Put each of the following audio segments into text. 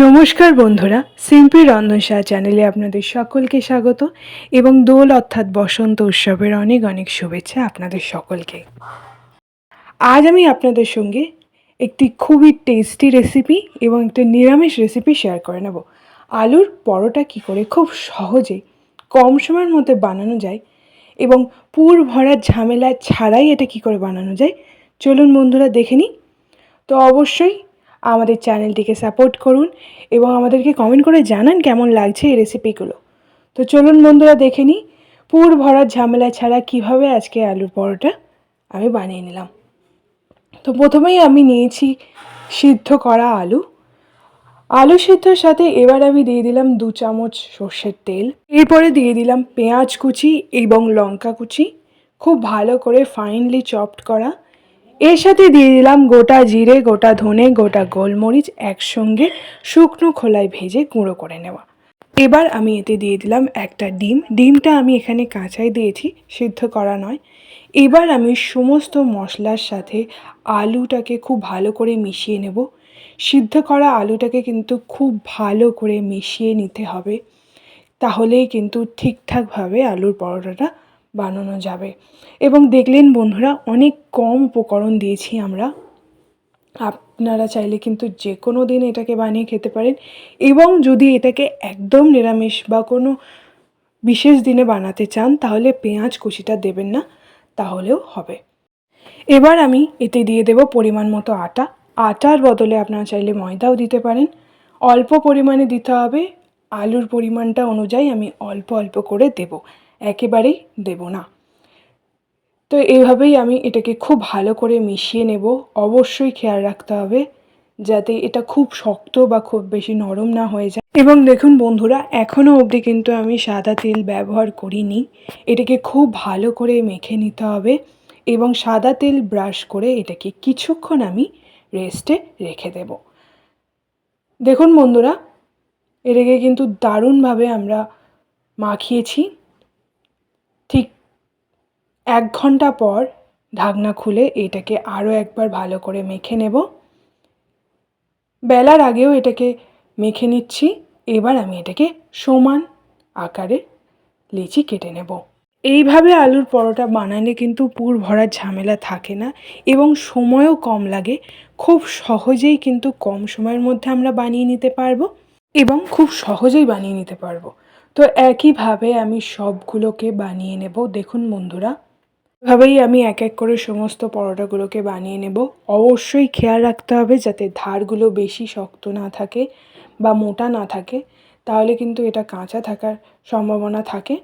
নমস্কার বন্ধুরা, সিম্পি রন্ধনশালা চ্যানেলে আপনাদের সকলকে স্বাগত এবং দোল অর্থাৎ বসন্ত উৎসবের অনেক অনেক শুভেচ্ছা আপনাদের সকলকে। আজ আমি আপনাদের সঙ্গে একটি খুবই টেস্টি রেসিপি এবং একটা নিরামিষ রেসিপি শেয়ার করে নেব। আলুর পরোটা কী করে খুব সহজে কম সময়ের মধ্যে বানানো যায় এবং পুর ভরা ঝামেলা ছাড়াই এটা কী করে বানানো যায়, চলুন বন্ধুরা দেখে নিই। তো অবশ্যই আমাদের চ্যানেলটিকে সাপোর্ট করুন এবং আমাদেরকে কমেন্ট করে জানান কেমন লাগছে এই রেসিপিগুলো। তো চলুন বন্ধুরা দেখে নিই পুর ভরার ঝামেলা ছাড়া কিভাবে আজকে আলুর পরোটা আমি বানিয়ে নিলাম। তো প্রথমেই আমি নিয়েছি সিদ্ধ করা আলু। আলু সিদ্ধর সাথে এবার আমি দিয়ে দিলাম 2 চামচ সর্ষের তেল। এরপরে দিয়ে দিলাম পেঁয়াজ কুচি এবং লঙ্কা কুচি খুব ভালো করে ফাইনলি চপড করা। এর সাথে দিয়ে দিলাম গোটা জিরে, গোটা ধনে, গোটা গোলমরিচ একসঙ্গে শুকনো খোলায় ভেজে গুঁড়ো করে নেওয়া। এবার আমি এতে দিয়ে দিলাম একটা ডিম। ডিমটা আমি এখানে কাঁচাই দিয়েছি, সিদ্ধ করা নয়। এবার আমি সমস্ত মশলার সাথে আলুটাকে খুব ভালো করে মিশিয়ে নেব। সিদ্ধ করা আলুটাকে কিন্তু খুব ভালো করে মিশিয়ে নিতে হবে, তাহলেই কিন্তু ঠিকঠাকভাবে আলুর পরোটাটা বানানো যাবে। এবং দেখলেন বন্ধুরা, অনেক কম উপকরণ দিয়েছি আমরা। আপনারা চাইলে কিন্তু যে কোনো দিন এটাকে বানিয়ে খেতে পারেন এবং যদি এটাকে একদম নিরামিষ বা কোনো বিশেষ দিনে বানাতে চান তাহলে পেঁয়াজ কুচিটা দেবেন না, তাহলেও হবে। এবার আমি এতে দিয়ে দেব পরিমাণ মতো আটা। আটার বদলে আপনারা চাইলে ময়দাও দিতে পারেন। অল্প পরিমাণে দিতে হবে, আলুর পরিমাণটা অনুযায়ী আমি অল্প অল্প করে দেব, একেবারেই দেব না। তো এইভাবেই আমি এটাকে খুব ভালো করে মিশিয়ে নেব। অবশ্যই খেয়াল রাখতে হবে যাতে এটা খুব শক্ত বা খুব বেশি নরম না হয়ে যায়। এবং দেখুন বন্ধুরা, এখনও অবধি কিন্তু আমি সাদা তেল ব্যবহার করিনি। এটাকে খুব ভালো করে মেখে নিতে হবে এবং সাদা তেল ব্রাশ করে এটাকে কিছুক্ষণ আমি রেস্টে রেখে দেব। দেখুন বন্ধুরা, এটাকে কিন্তু দারুণভাবে আমরা মাখিয়েছি। ঠিক 1 ঘন্টা পর ঢাকনা খুলে এটাকে আরও একবার ভালো করে মেখে নেব। বেলার আগেও এটাকে মেখে নিচ্ছি। এবার আমি এটাকে সমান আকারে লেচি কেটে নেব। এইভাবে আলুর পরোটা বানালে কিন্তু পুর ভরার ঝামেলা থাকে না এবং সময়ও কম লাগে। খুব সহজেই কিন্তু কম সময়ের মধ্যে আমরা বানিয়ে নিতে পারবো এবং খুব সহজেই বানিয়ে নিতে পারবো। তো একইভাবে আমি সবগুলোকে বানিয়ে নেব। দেখুন বন্ধুরা, এভাবেই আমি এক এক করে সমস্ত পরোটাগুলোকে বানিয়ে নেব। অবশ্যই খেয়াল রাখতে হবে যাতে ধারগুলো বেশি শক্ত না থাকে বা মোটা না থাকে, তাহলে কিন্তু এটা কাঁচা থাকার সম্ভাবনা থাকে।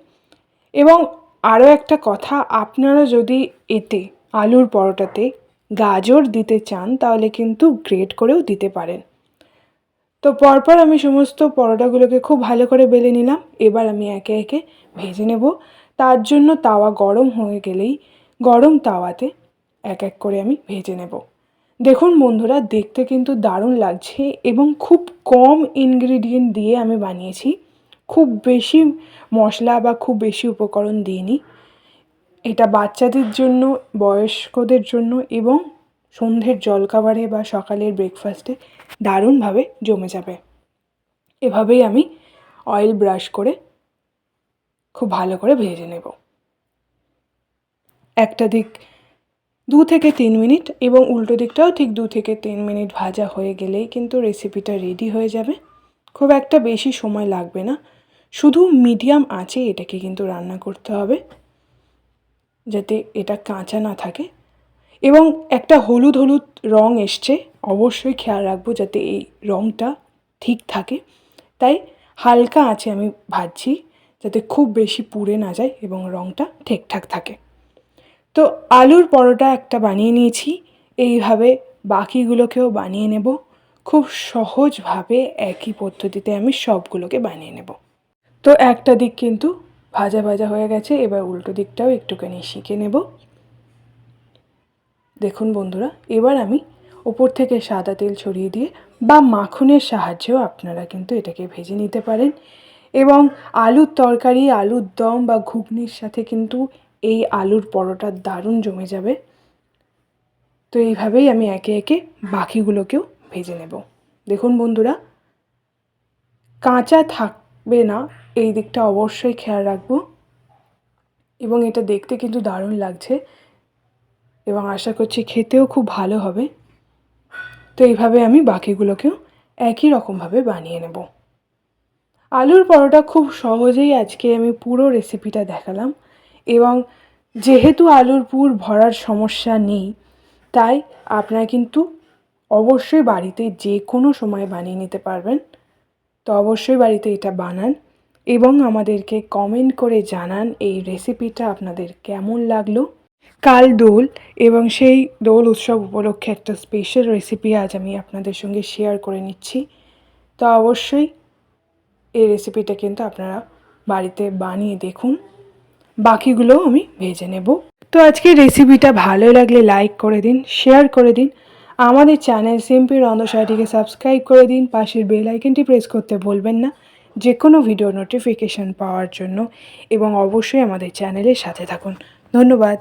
এবং আরও একটা কথা, আপনারা যদি এতে আলুর পরোটাতে গাজর দিতে চান তাহলে কিন্তু গ্রেট করেও দিতে পারেন। তো পরপর আমি সমস্ত পরোটাগুলোকে খুব ভালো করে বেলে নিলাম। এবার আমি একে একে ভেজে নেব। তার জন্য তাওয়া গরম হয়ে গেলেই গরম তাওয়াতে এক এক করে আমি ভেজে নেব। দেখুন বন্ধুরা, দেখতে কিন্তু দারুণ লাগছে এবং খুব কম ইনগ্রিডিয়েন্ট দিয়ে আমি বানিয়েছি। খুব বেশি মশলা বা খুব বেশি উপকরণ দিইনি। এটা বাচ্চাদের জন্য, বয়স্কদের জন্য এবং সন্ধ্যের জলখাবারে বা সকালের ব্রেকফাস্টে দারুণভাবে জমে যাবে। এভাবেই আমি অয়েল ব্রাশ করে খুব ভালো করে ভেজে নেব। একটা দিক 2 থেকে 3 মিনিট এবং উল্টো দিকটাও ঠিক 2 থেকে 3 মিনিট ভাজা হয়ে গেলেই কিন্তু রেসিপিটা রেডি হয়ে যাবে। খুব একটা বেশি সময় লাগবে না, শুধু মিডিয়াম আঁচে এটাকে কিন্তু রান্না করতে হবে যাতে এটা কাঁচা না থাকে। এবং একটা হলুদ হলুদ রং এসছে, অবশ্যই খেয়াল রাখবো যাতে এই রংটা ঠিক থাকে। তাই হালকা আঁচে আমি ভাজছি যাতে খুব বেশি পুড়ে না যায় এবং রংটা ঠিকঠাক থাকে। তো আলুর পরোটা একটা বানিয়ে নিয়েছি। এইভাবে বাকিগুলোকেও বানিয়ে নেব। খুব সহজভাবে একই পদ্ধতিতে আমি সবগুলোকে বানিয়ে নেব। তো একটা দিক কিন্তু ভাজা ভাজা হয়ে গেছে, এবার উল্টো দিকটাও একটুখানি শিখে নেব। দেখুন বন্ধুরা, এবার আমি ওপর থেকে সাদা তেল ছড়িয়ে দিয়ে বা মাখনের সাহায্যেও আপনারা কিন্তু এটাকে ভেজে নিতে পারেন এবং আলুর তরকারি, আলুর দম বা ঘুগনির সাথে কিন্তু এই আলুর পরোটা দারুণ জমে যাবে। তো এইভাবেই আমি একে একে বাকিগুলোকেও ভেজে নেব। দেখুন বন্ধুরা, কাঁচা থাকবে না, এই দিকটা অবশ্যই খেয়াল রাখবো। এবং এটা দেখতে কিন্তু দারুণ লাগছে এবং আশা করছি খেতেও খুব ভালো হবে। তো এইভাবে আমি বাকিগুলোকেও একই রকমভাবে বানিয়ে নেব। আলুর পরোটা খুব সহজেই আজকে আমি পুরো রেসিপিটা দেখালাম এবং যেহেতু আলুর পুর ভরার সমস্যা নেই, তাই আপনারা কিন্তু অবশ্যই বাড়িতে যে কোনো সময় বানিয়ে নিতে পারবেন। তো অবশ্যই বাড়িতে এটা বানান এবং আমাদেরকে কমেন্ট করে জানান এই রেসিপিটা আপনাদের কেমন লাগলো। কাল দোল এবং সেই দোল উৎসব উপলক্ষে একটা স্পেশাল রেসিপি আজ আমি আপনাদের সঙ্গে শেয়ার করে নিচ্ছি। তো অবশ্যই এই রেসিপিটা কিন্তু আপনারা বাড়িতে বানিয়ে দেখুন। বাকিগুলোও আমি ভেজে নেব। তো আজকের রেসিপিটা ভালো লাগলে লাইক করে দিন, শেয়ার করে দিন। আমাদের চ্যানেল সিম্পি রন্ধনশালাটিকে সাবস্ক্রাইব করে দিন, পাশের বেল আইকনটি প্রেস করতে ভুলবেন না যে কোনো ভিডিও নোটিফিকেশান পাওয়ার জন্য এবং অবশ্যই আমাদের চ্যানেলের সাথে থাকুন। ধন্যবাদ।